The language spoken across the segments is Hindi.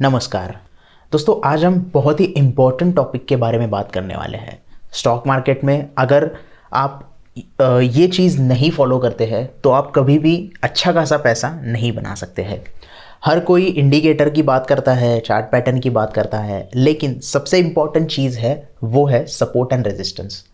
नमस्कार दोस्तों, आज हम बहुत ही इम्पोर्टेंट टॉपिक के बारे में बात करने वाले हैं। स्टॉक मार्केट में अगर आप ये चीज़ नहीं फॉलो करते हैं तो आप कभी भी अच्छा खासा पैसा नहीं बना सकते हैं। हर कोई इंडिकेटर की बात करता है, चार्ट पैटर्न की बात करता है, लेकिन सबसे इम्पॉर्टेंट चीज़ है वो है सपोर्ट एंड रेजिस्टेंस।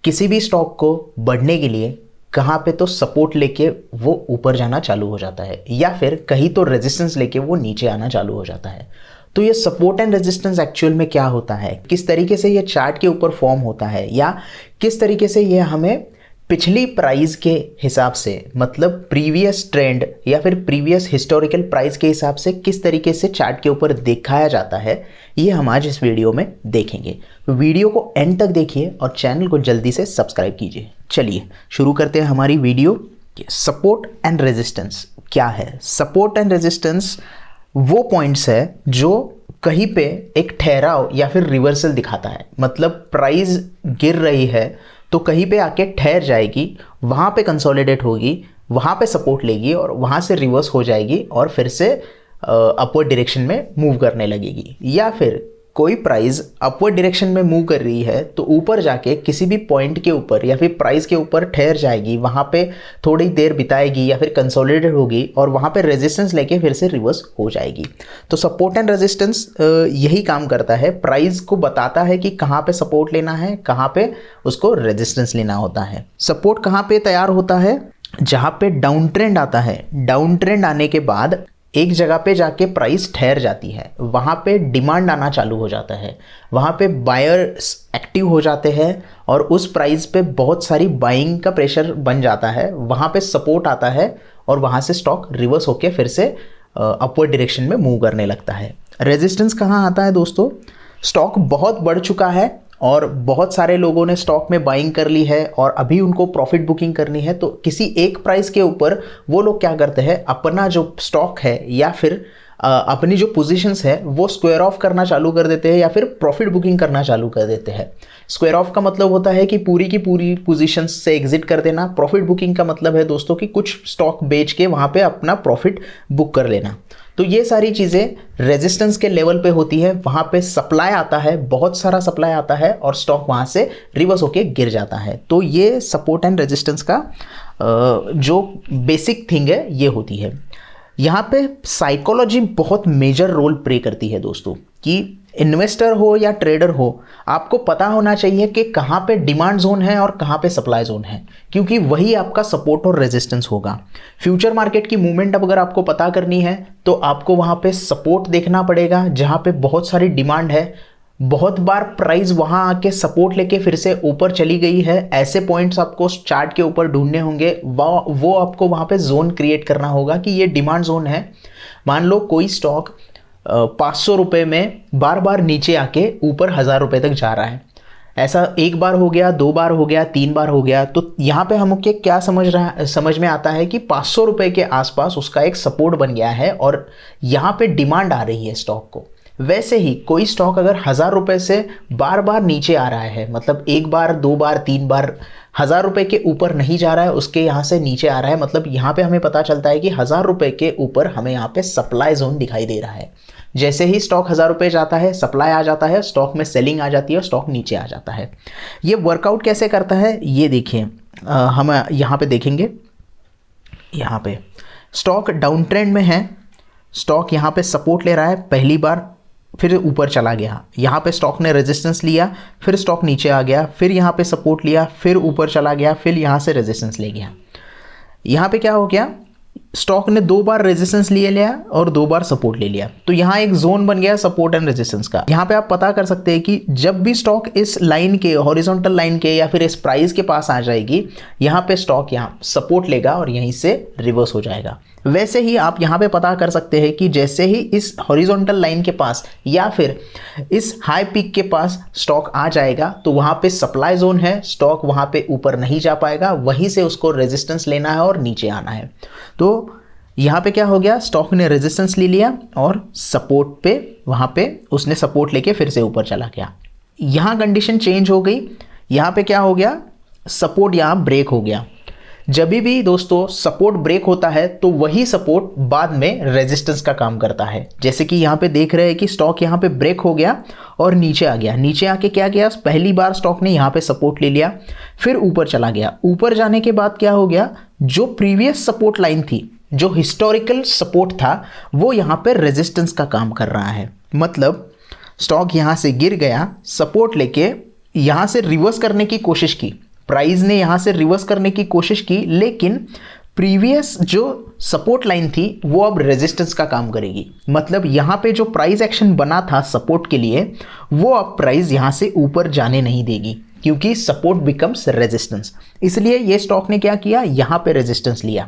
किसी भी स्टॉक को बढ़ने के लिए कहाँ पे तो सपोर्ट लेके वो ऊपर जाना चालू हो जाता है या फिर कहीं तो रेजिस्टेंस लेके वो नीचे आना चालू हो जाता है। तो ये सपोर्ट एंड रेजिस्टेंस एक्चुअल में क्या होता है, किस तरीके से ये चार्ट के ऊपर फॉर्म होता है या किस तरीके से ये हमें पिछली प्राइस के हिसाब से, मतलब प्रीवियस ट्रेंड या फिर प्रीवियस हिस्टोरिकल प्राइस के हिसाब से किस तरीके से चार्ट के ऊपर दिखाया जाता है, ये हम आज इस वीडियो में देखेंगे। तो वीडियो को एंड तक देखिए और चैनल को जल्दी से सब्सक्राइब कीजिए। चलिए शुरू करते हैं हमारी वीडियो। सपोर्ट एंड रेजिस्टेंस क्या है? सपोर्ट एंड रेजिस्टेंस वो पॉइंट्स है जो कहीं पे एक ठहराव या फिर रिवर्सल दिखाता है। मतलब प्राइस गिर रही है तो कहीं पे आके ठहर जाएगी, वहाँ पे कंसोलिडेट होगी, वहाँ पे सपोर्ट लेगी और वहाँ से रिवर्स हो जाएगी और फिर से अपवर्ड डायरेक्शन में मूव करने लगेगी। या फिर कोई प्राइस अपवर्ड डायरेक्शन में मूव कर रही है तो ऊपर जाके किसी भी पॉइंट के ऊपर या फिर प्राइस के ऊपर ठहर जाएगी, वहाँ पे थोड़ी देर बिताएगी या फिर कंसोलिडेट होगी और वहाँ पे रेजिस्टेंस लेके फिर से रिवर्स हो जाएगी। तो सपोर्ट एंड रेजिस्टेंस यही काम करता है, प्राइस को बताता है कि कहाँ पे सपोर्ट लेना है, कहाँ पे उसको रेजिस्टेंस लेना होता है। सपोर्ट कहाँ पे तैयार होता है? जहाँ पे डाउन ट्रेंड आता है। डाउन ट्रेंड आने के बाद एक जगह पे जाके प्राइस ठहर जाती है, वहाँ पे डिमांड आना चालू हो जाता है, वहाँ पे बायर्स एक्टिव हो जाते हैं और उस प्राइस पे बहुत सारी बाइंग का प्रेशर बन जाता है, वहाँ पे सपोर्ट आता है और वहाँ से स्टॉक रिवर्स होके फिर से अपवर्ड डायरेक्शन में मूव करने लगता है। रेजिस्टेंस कहाँ आता है दोस्तों? स्टॉक बहुत बढ़ चुका है और बहुत सारे लोगों ने स्टॉक में बाइंग कर ली है और अभी उनको प्रॉफिट बुकिंग करनी है, तो किसी एक प्राइस के ऊपर वो लोग क्या करते हैं, अपना जो स्टॉक है या फिर अपनी जो पोजीशंस है वो स्क्वायर ऑफ करना चालू कर देते हैं या फिर प्रॉफिट बुकिंग करना चालू कर देते हैं। स्क्वायर ऑफ का मतलब होता है कि पूरी की पूरी पोजीशंस से एग्जिट कर देना। प्रॉफिट बुकिंग का मतलब है दोस्तों कि कुछ स्टॉक बेच के वहाँ पे अपना प्रॉफिट बुक कर लेना। तो ये सारी चीज़ें रेजिस्टेंस के लेवल पे होती है, वहाँ पे सप्लाई आता है, बहुत सारा सप्लाई आता है और स्टॉक वहाँ से रिवर्स होके गिर जाता है। तो ये सपोर्ट एंड रेजिस्टेंस का जो बेसिक थिंग है ये होती है। यहाँ पे साइकोलॉजी बहुत मेजर रोल प्ले करती है दोस्तों, कि इन्वेस्टर हो या ट्रेडर हो, आपको पता होना चाहिए कि कहाँ पे डिमांड जोन है और कहाँ पे सप्लाई जोन है, क्योंकि वही आपका सपोर्ट और रेजिस्टेंस होगा। फ्यूचर मार्केट की मूवमेंट अब अगर आपको पता करनी है तो आपको वहाँ पे सपोर्ट देखना पड़ेगा जहाँ पे बहुत सारी डिमांड है। बहुत बार प्राइस वहाँ आके सपोर्ट लेके फिर से ऊपर चली गई है, ऐसे पॉइंट्स आपको चार्ट के ऊपर ढूंढने होंगे। वो आपको वहाँ पे जोन क्रिएट करना होगा कि ये डिमांड जोन है। मान लो कोई स्टॉक 500 रुपये में बार बार नीचे आके ऊपर 1000 रुपये तक जा रहा है, ऐसा एक बार हो गया, 2 बार हो गया, 3 बार हो गया, तो यहाँ पे हम क्या समझ में आता है कि 500 रुपये के आसपास उसका एक सपोर्ट बन गया है और यहाँ पे डिमांड आ रही है स्टॉक को। वैसे ही कोई स्टॉक अगर 1000 रुपये से बार बार नीचे आ रहा है, मतलब एक बार, 2 बार, 3 बार 1000 रुपये के ऊपर नहीं जा रहा है, उसके यहाँ से नीचे आ रहा है, मतलब यहाँ पे हमें पता चलता है कि 1000 रुपये के ऊपर हमें यहाँ पे सप्लाई जोन दिखाई दे रहा है। जैसे ही स्टॉक 1000 रुपये जाता है, सप्लाई आ जाता है, स्टॉक में सेलिंग आ जाती है और स्टॉक नीचे आ जाता है। ये वर्कआउट कैसे करता है ये देखिए, हम यहाँ पे देखेंगे। यहाँ पे स्टॉक डाउन ट्रेंड में है, स्टॉक यहाँ पे सपोर्ट ले रहा है, पहली बार फिर ऊपर चला गया, यहाँ पे स्टॉक ने रेजिस्टेंस लिया, फिर स्टॉक नीचे आ गया, फिर यहाँ पे सपोर्ट लिया, फिर ऊपर चला गया, फिर यहाँ से रेजिस्टेंस ले गया। यहाँ पे क्या हो गया, स्टॉक ने 2 बार रेजिस्टेंस लिए लिया और 2 बार सपोर्ट ले लिया, तो यहाँ एक जोन बन गया सपोर्ट एंड रेजिस्टेंस का। यहाँ पे आप पता कर सकते हैं कि जब भी स्टॉक इस लाइन के, हॉरिजॉन्टल लाइन के या फिर इस प्राइस के पास आ जाएगी, यहाँ पे स्टॉक यहाँ सपोर्ट लेगा और यहीं से रिवर्स हो जाएगा। वैसे ही आप यहाँ पे पता कर सकते हैं कि जैसे ही इस हॉरिजॉन्टल लाइन के पास या फिर इस हाई पीक के पास स्टॉक आ जाएगा तो वहाँ पे सप्लाई जोन है, स्टॉक वहाँ पे ऊपर नहीं जा पाएगा, वहीं से उसको रेजिस्टेंस लेना है और नीचे आना है। तो यहाँ पे क्या हो गया, स्टॉक ने रेजिस्टेंस ले लिया और सपोर्ट पे, वहाँ पे उसने सपोर्ट लेके फिर से ऊपर चला गया। यहाँ कंडीशन चेंज हो गई, यहाँ पे क्या हो गया, सपोर्ट यहाँ ब्रेक हो गया। जब भी दोस्तों सपोर्ट ब्रेक होता है तो वही सपोर्ट बाद में रेजिस्टेंस का काम करता है। जैसे कि यहाँ पे देख रहे हैं कि स्टॉक यहाँ पे ब्रेक हो गया और नीचे आ गया। नीचे आके क्या किया, पहली बार स्टॉक ने यहाँ पे सपोर्ट ले लिया, फिर ऊपर चला गया। ऊपर जाने के बाद क्या हो गया, जो प्रीवियस सपोर्ट लाइन थी, जो हिस्टोरिकल सपोर्ट था, वो यहाँ पे रेजिस्टेंस का काम कर रहा है। मतलब स्टॉक यहाँ से गिर गया, सपोर्ट लेके यहाँ से रिवर्स करने की कोशिश की, प्राइस ने यहाँ से रिवर्स करने की कोशिश की, लेकिन प्रीवियस जो सपोर्ट लाइन थी वो अब रेजिस्टेंस का काम करेगी। मतलब यहाँ पे जो प्राइस एक्शन बना था सपोर्ट के लिए, वो अब प्राइस यहाँ से ऊपर जाने नहीं देगी, क्योंकि सपोर्ट बिकम्स रेजिस्टेंस। इसलिए ये स्टॉक ने क्या किया, यहाँ पे रेजिस्टेंस लिया।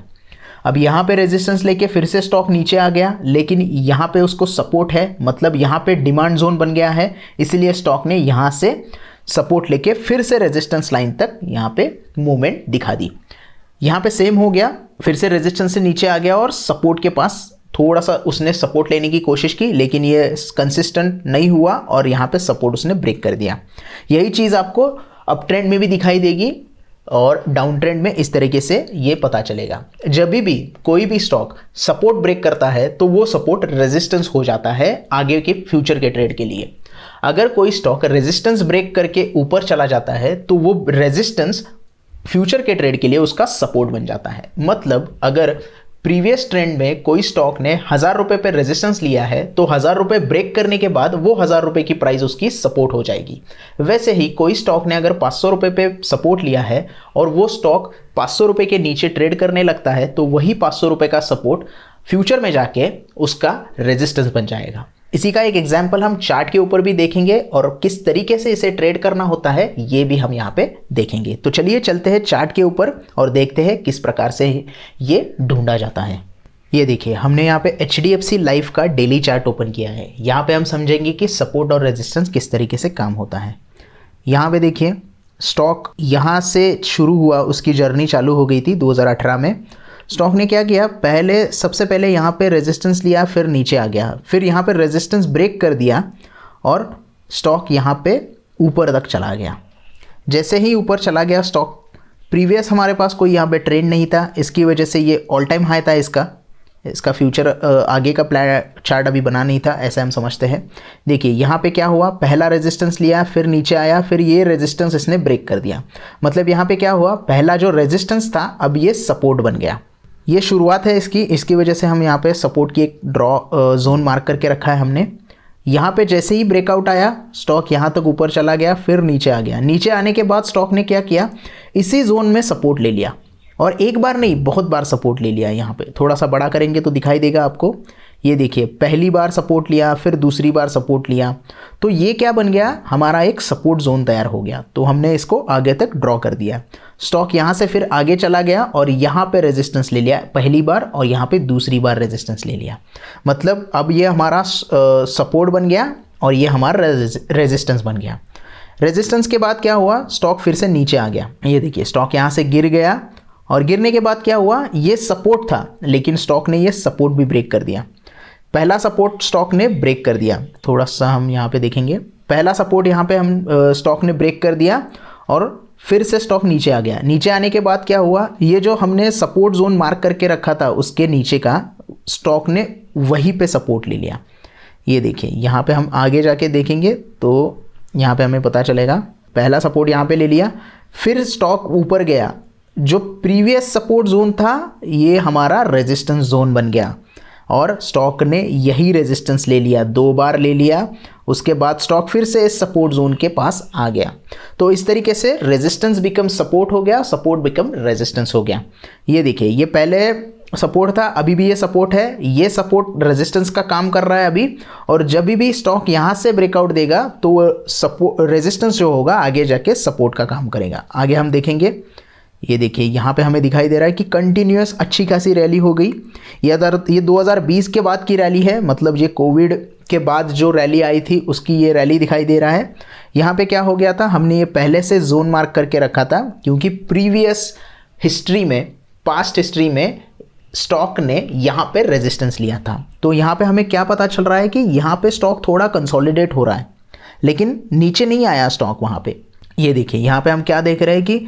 अब यहाँ पे रेजिस्टेंस लेके फिर से स्टॉक नीचे आ गया, लेकिन यहाँ पे उसको सपोर्ट है, मतलब यहाँ पे डिमांड जोन बन गया है, इसलिए स्टॉक ने यहाँ से सपोर्ट लेके फिर से रेजिस्टेंस लाइन तक यहाँ पे मूवमेंट दिखा दी। यहाँ पे सेम हो गया, फिर से रेजिस्टेंस से नीचे आ गया और सपोर्ट के पास थोड़ा सा उसने सपोर्ट लेने की कोशिश की, लेकिन ये कंसिस्टेंट नहीं हुआ और यहाँ पे सपोर्ट उसने ब्रेक कर दिया। यही चीज़ आपको अप ट्रेंड में भी दिखाई देगी और डाउन ट्रेंड में इस तरीके से ये पता चलेगा। जब भी कोई भी स्टॉक सपोर्ट ब्रेक करता है तो वो सपोर्ट रेजिस्टेंस हो जाता है आगे के फ्यूचर के ट्रेड के लिए। अगर कोई स्टॉक रेजिस्टेंस ब्रेक करके ऊपर चला जाता है तो वो रेजिस्टेंस फ्यूचर के ट्रेड के लिए उसका सपोर्ट बन जाता है। मतलब अगर प्रीवियस ट्रेंड में कोई स्टॉक ने 1000 रुपये पे रेजिस्टेंस लिया है तो 1000 रुपये ब्रेक करने के बाद वो 1000 रुपये की प्राइस उसकी सपोर्ट हो जाएगी। वैसे ही कोई स्टॉक ने अगर 500 रुपये पे सपोर्ट लिया है और वो स्टॉक 500 रुपये के नीचे ट्रेड करने लगता है तो वही 500 रुपये का सपोर्ट फ्यूचर में जाके उसका रेजिस्टेंस बन जाएगा। इसी का एक एग्जाम्पल हम चार्ट के ऊपर भी देखेंगे और किस तरीके से इसे ट्रेड करना होता है ये भी हम यहाँ पे देखेंगे। तो चलिए चलते हैं चार्ट के ऊपर और देखते हैं किस प्रकार से ये ढूंढा जाता है। ये देखिए, हमने यहाँ पे HDFC लाइफ का डेली चार्ट ओपन किया है। यहाँ पे हम समझेंगे कि सपोर्ट और रेजिस्टेंस किस तरीके से काम होता है। यहाँ पे देखिए, स्टॉक यहाँ से शुरू हुआ, उसकी जर्नी चालू हो गई थी 2018 में। स्टॉक ने क्या किया, सबसे पहले यहाँ पे रेजिस्टेंस लिया, फिर नीचे आ गया, फिर यहाँ पे रेजिस्टेंस ब्रेक कर दिया और स्टॉक यहाँ पे ऊपर तक चला गया। जैसे ही ऊपर चला गया स्टॉक, प्रीवियस हमारे पास कोई यहाँ पे ट्रेंड नहीं था, इसकी वजह से ये ऑल टाइम हाई था। इसका फ्यूचर आगे का चार्ट अभी बना नहीं था, ऐसा हम समझते हैं। देखिए यहाँ पे क्या हुआ, पहला रेजिस्टेंस लिया, फिर नीचे आया, फिर ये रेजिस्टेंस इसने ब्रेक कर दिया। मतलब यहाँ पे क्या हुआ, पहला जो रेजिस्टेंस था अब ये सपोर्ट बन गया। ये शुरुआत है इसकी वजह से हम यहाँ पे सपोर्ट की एक ड्रॉ जोन मार्क करके रखा है हमने। यहाँ पे जैसे ही ब्रेकआउट आया स्टॉक यहाँ तक ऊपर चला गया, फिर नीचे आ गया। नीचे आने के बाद स्टॉक ने क्या किया, इसी जोन में सपोर्ट ले लिया और एक बार नहीं बहुत बार सपोर्ट ले लिया। यहाँ पे थोड़ा सा बड़ा करेंगे तो दिखाई देगा आपको। ये देखिए, पहली बार सपोर्ट लिया, फिर दूसरी बार सपोर्ट लिया, तो ये क्या बन गया, हमारा एक सपोर्ट जोन तैयार हो गया। तो हमने इसको आगे तक ड्रॉ कर दिया। स्टॉक यहाँ से फिर आगे चला गया और यहाँ पे रेजिस्टेंस ले लिया पहली बार और यहाँ पे दूसरी बार रेजिस्टेंस ले लिया। मतलब अब ये हमारा सपोर्ट बन गया और ये हमारा रेजिस्टेंस बन गया। रेजिस्टेंस के बाद क्या हुआ, स्टॉक फिर से नीचे आ गया। ये देखिए, स्टॉक यहाँ से गिर गया और गिरने के बाद क्या हुआ, ये सपोर्ट था लेकिन स्टॉक ने ये सपोर्ट भी ब्रेक कर दिया। पहला सपोर्ट स्टॉक ने ब्रेक कर दिया, थोड़ा सा हम यहाँ पे देखेंगे। पहला सपोर्ट यहाँ पे हम स्टॉक ने ब्रेक कर दिया और फिर से स्टॉक नीचे आ गया। नीचे आने के बाद क्या हुआ, ये जो हमने सपोर्ट जोन मार्क करके रखा था उसके नीचे का स्टॉक ने वहीं पे सपोर्ट ले लिया। ये देखिए, यहाँ पे हम आगे जाके देखेंगे तो यहाँ पे हमें पता चलेगा, पहला सपोर्ट यहाँ पे ले लिया, फिर स्टॉक ऊपर गया। जो प्रीवियस सपोर्ट जोन था ये हमारा रेजिस्टेंस जोन बन गया और स्टॉक ने यही रेजिस्टेंस ले लिया, 2 बार ले लिया। उसके बाद स्टॉक फिर से इस सपोर्ट जोन के पास आ गया। तो इस तरीके से रेजिस्टेंस बिकम सपोर्ट हो गया, सपोर्ट बिकम रेजिस्टेंस हो गया। ये देखिए, ये पहले सपोर्ट था, अभी भी ये सपोर्ट है, ये सपोर्ट रेजिस्टेंस का काम कर रहा है अभी। और जब भी स्टॉक यहाँ से ब्रेकआउट देगा तो सपोर्ट रेजिस्टेंस जो होगा आगे जाके सपोर्ट का काम करेगा। आगे हम देखेंगे। ये देखिए, यहाँ पे हमें दिखाई दे रहा है कि कंटिन्यूअस अच्छी खासी रैली हो गई। ये 2020 के बाद की रैली है, मतलब ये कोविड के बाद जो रैली आई थी उसकी ये रैली दिखाई दे रहा है। यहाँ पे क्या हो गया था, हमने ये पहले से जोन मार्क करके रखा था क्योंकि प्रीवियस हिस्ट्री में, पास्ट हिस्ट्री में स्टॉक ने यहाँ पे रेजिस्टेंस लिया था। तो यहाँ पे हमें क्या पता चल रहा है कि यहाँ पे स्टॉक थोड़ा कंसोलिडेट हो रहा है लेकिन नीचे नहीं आया स्टॉक वहाँ पे। ये देखिए, यहाँ पे हम क्या देख रहे हैं कि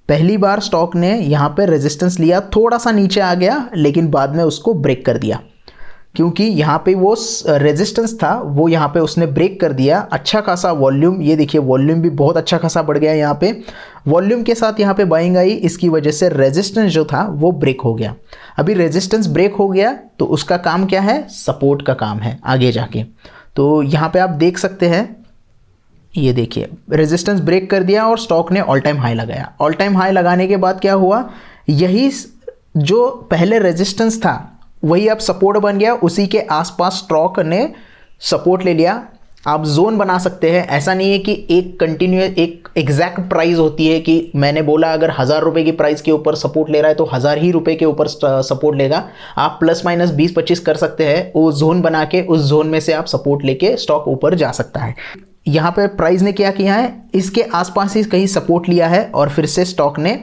पहली बार स्टॉक ने यहाँ पे रेजिस्टेंस लिया, थोड़ा सा नीचे आ गया, लेकिन बाद में उसको ब्रेक कर दिया, क्योंकि यहाँ पे वो रेजिस्टेंस था वो यहाँ पे उसने ब्रेक कर दिया। अच्छा खासा वॉल्यूम, ये देखिए वॉल्यूम भी बहुत अच्छा खासा बढ़ गया यहाँ पे, वॉल्यूम के साथ यहाँ पे बाइंग आई, इसकी वजह से रेजिस्टेंस जो था वो ब्रेक हो गया। अभी रेजिस्टेंस ब्रेक हो गया तो उसका काम क्या है, सपोर्ट का काम है आगे जाके। तो यहाँ पे आप देख सकते हैं, ये देखिए रेजिस्टेंस ब्रेक कर दिया और स्टॉक ने ऑल टाइम हाई लगाया। ऑल टाइम हाई लगाने के बाद क्या हुआ, यही जो पहले रेजिस्टेंस था वही अब सपोर्ट बन गया, उसी के आसपास स्टॉक ने सपोर्ट ले लिया। आप जोन बना सकते हैं, ऐसा नहीं है कि एक कंटिन्यूस एक एग्जैक्ट प्राइस होती है कि मैंने बोला अगर 1000 रुपये की प्राइस के ऊपर सपोर्ट ले रहा है तो 1000 ही रुपये के ऊपर सपोर्ट लेगा। आप प्लस माइनस 20-25 कर सकते हैं, वो जोन बना के उस जोन में से आप सपोर्ट लेके स्टॉक ऊपर जा सकता है। यहाँ पे प्राइस ने क्या किया है, इसके आसपास ही कहीं सपोर्ट लिया है और फिर से स्टॉक ने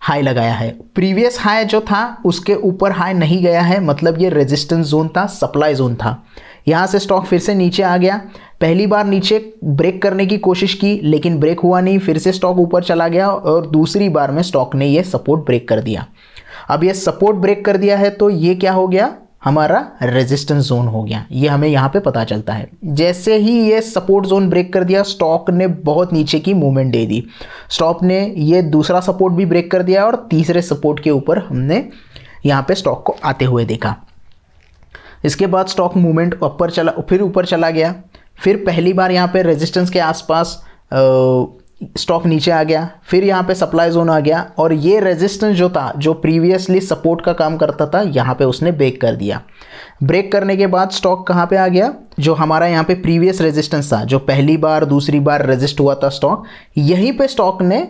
हाई लगाया है। प्रीवियस हाई जो था उसके ऊपर हाई नहीं गया है, मतलब ये रेजिस्टेंस जोन था, सप्लाई जोन था। यहाँ से स्टॉक फिर से नीचे आ गया, पहली बार नीचे ब्रेक करने की कोशिश की लेकिन ब्रेक हुआ नहीं, फिर से स्टॉक ऊपर चला गया और दूसरी बार में स्टॉक ने ये सपोर्ट ब्रेक कर दिया। अब ये सपोर्ट ब्रेक कर दिया है तो ये क्या हो गया, हमारा रेजिस्टेंस जोन हो गया, ये हमें यहाँ पे पता चलता है। जैसे ही ये सपोर्ट जोन ब्रेक कर दिया, स्टॉक ने बहुत नीचे की मूवमेंट दे दी, स्टॉक ने ये दूसरा सपोर्ट भी ब्रेक कर दिया और तीसरे सपोर्ट के ऊपर हमने यहाँ पे स्टॉक को आते हुए देखा। इसके बाद स्टॉक मूवमेंट ऊपर चला, फिर ऊपर चला गया, फिर पहली बार यहाँ पे रेजिस्टेंस के आसपास स्टॉक नीचे आ गया, फिर यहाँ पे सप्लाई जोन आ गया और ये रेजिस्टेंस जो था, जो प्रीवियसली सपोर्ट का काम करता था, यहाँ पे उसने ब्रेक कर दिया। ब्रेक करने के बाद स्टॉक कहाँ पे आ गया, जो हमारा यहाँ पे प्रीवियस रेजिस्टेंस था, जो पहली बार दूसरी बार रेजिस्ट हुआ था स्टॉक, यहीं पे स्टॉक ने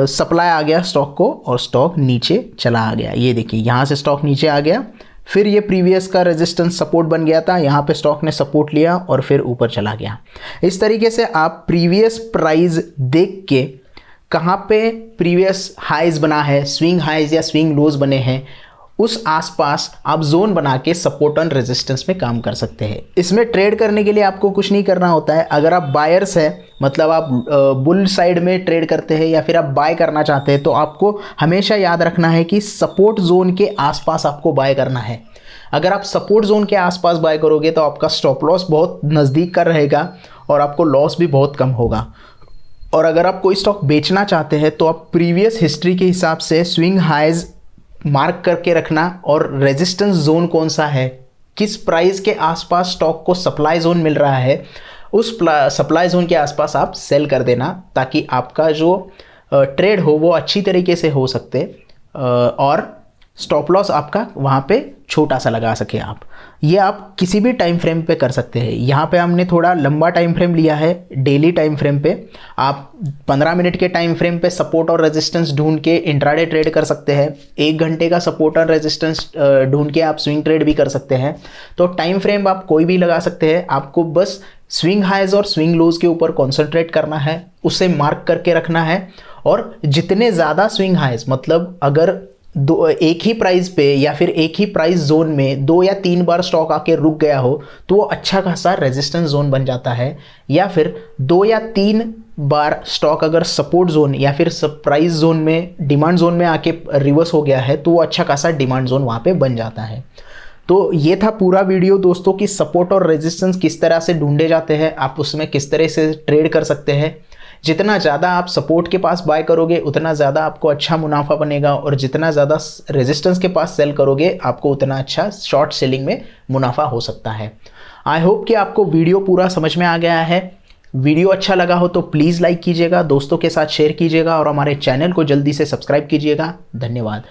सप्लाई आ गया स्टॉक को और स्टॉक नीचे चला आ गया। ये देखिए यहाँ से स्टॉक नीचे आ गया, फिर ये प्रीवियस का रेजिस्टेंस सपोर्ट बन गया था, यहाँ पे स्टॉक ने सपोर्ट लिया और फिर ऊपर चला गया। इस तरीके से आप प्रीवियस प्राइस देख के कहाँ पे प्रीवियस हाइज बना है, स्विंग हाइज या स्विंग लोज बने हैं, उस आसपास आप जोन बना के सपोर्ट और रेजिस्टेंस में काम कर सकते हैं। इसमें ट्रेड करने के लिए आपको कुछ नहीं करना होता है। अगर आप बायर्स हैं, मतलब आप बुल साइड में ट्रेड करते हैं या फिर आप बाय करना चाहते हैं, तो आपको हमेशा याद रखना है कि सपोर्ट जोन के आसपास आपको बाय करना है। अगर आप सपोर्ट जोन के आसपास बाय करोगे तो आपका स्टॉप लॉस बहुत नज़दीक का रहेगा और आपको लॉस भी बहुत कम होगा। और अगर आप कोई स्टॉक बेचना चाहते हैं तो आप प्रीवियस हिस्ट्री के हिसाब से स्विंग हाइज मार्क करके रखना और रेजिस्टेंस जोन कौन सा है, किस प्राइस के आसपास स्टॉक को सप्लाई जोन मिल रहा है, उस सप्लाई जोन के आसपास आप सेल कर देना, ताकि आपका जो ट्रेड हो वो अच्छी तरीके से हो सकते और स्टॉप लॉस आपका वहाँ पे छोटा सा लगा सके आप। ये आप किसी भी टाइम फ्रेम पे कर सकते हैं। यहाँ पे हमने थोड़ा लंबा टाइम फ्रेम लिया है, डेली टाइम फ्रेम पे। आप 15 मिनट के टाइम फ्रेम पे सपोर्ट और रेजिस्टेंस ढूंढ के इंट्राडे ट्रेड कर सकते हैं। 1 घंटे का सपोर्ट और रेजिस्टेंस ढूंढ के आप स्विंग ट्रेड भी कर सकते हैं। तो टाइम फ्रेम आप कोई भी लगा सकते हैं, आपको बस स्विंग हाइज और स्विंग लोज के ऊपर कॉन्सेंट्रेट करना है, उसे मार्क करके रखना है। और जितने ज़्यादा स्विंग हाइज, मतलब अगर एक ही प्राइस पे या फिर एक ही प्राइस जोन में 2 या 3 बार स्टॉक आके रुक गया हो तो वो अच्छा खासा रेजिस्टेंस जोन बन जाता है। या फिर 2 या 3 बार स्टॉक अगर सपोर्ट जोन या फिर प्राइस जोन में, डिमांड जोन में आके रिवर्स हो गया है तो वो अच्छा खासा डिमांड जोन वहाँ पे बन जाता है। तो ये था पूरा वीडियो दोस्तों कि सपोर्ट और रेजिस्टेंस किस तरह से ढूंढे जाते हैं, आप उसमें किस तरह से ट्रेड कर सकते हैं। जितना ज़्यादा आप सपोर्ट के पास बाय करोगे उतना ज़्यादा आपको अच्छा मुनाफा बनेगा और जितना ज़्यादा रेजिस्टेंस के पास सेल करोगे आपको उतना अच्छा शॉर्ट सेलिंग में मुनाफा हो सकता है। आई होप कि आपको वीडियो पूरा समझ में आ गया है। वीडियो अच्छा लगा हो तो प्लीज़ लाइक कीजिएगा, दोस्तों के साथ शेयर कीजिएगा और हमारे चैनल को जल्दी से सब्सक्राइब कीजिएगा। धन्यवाद।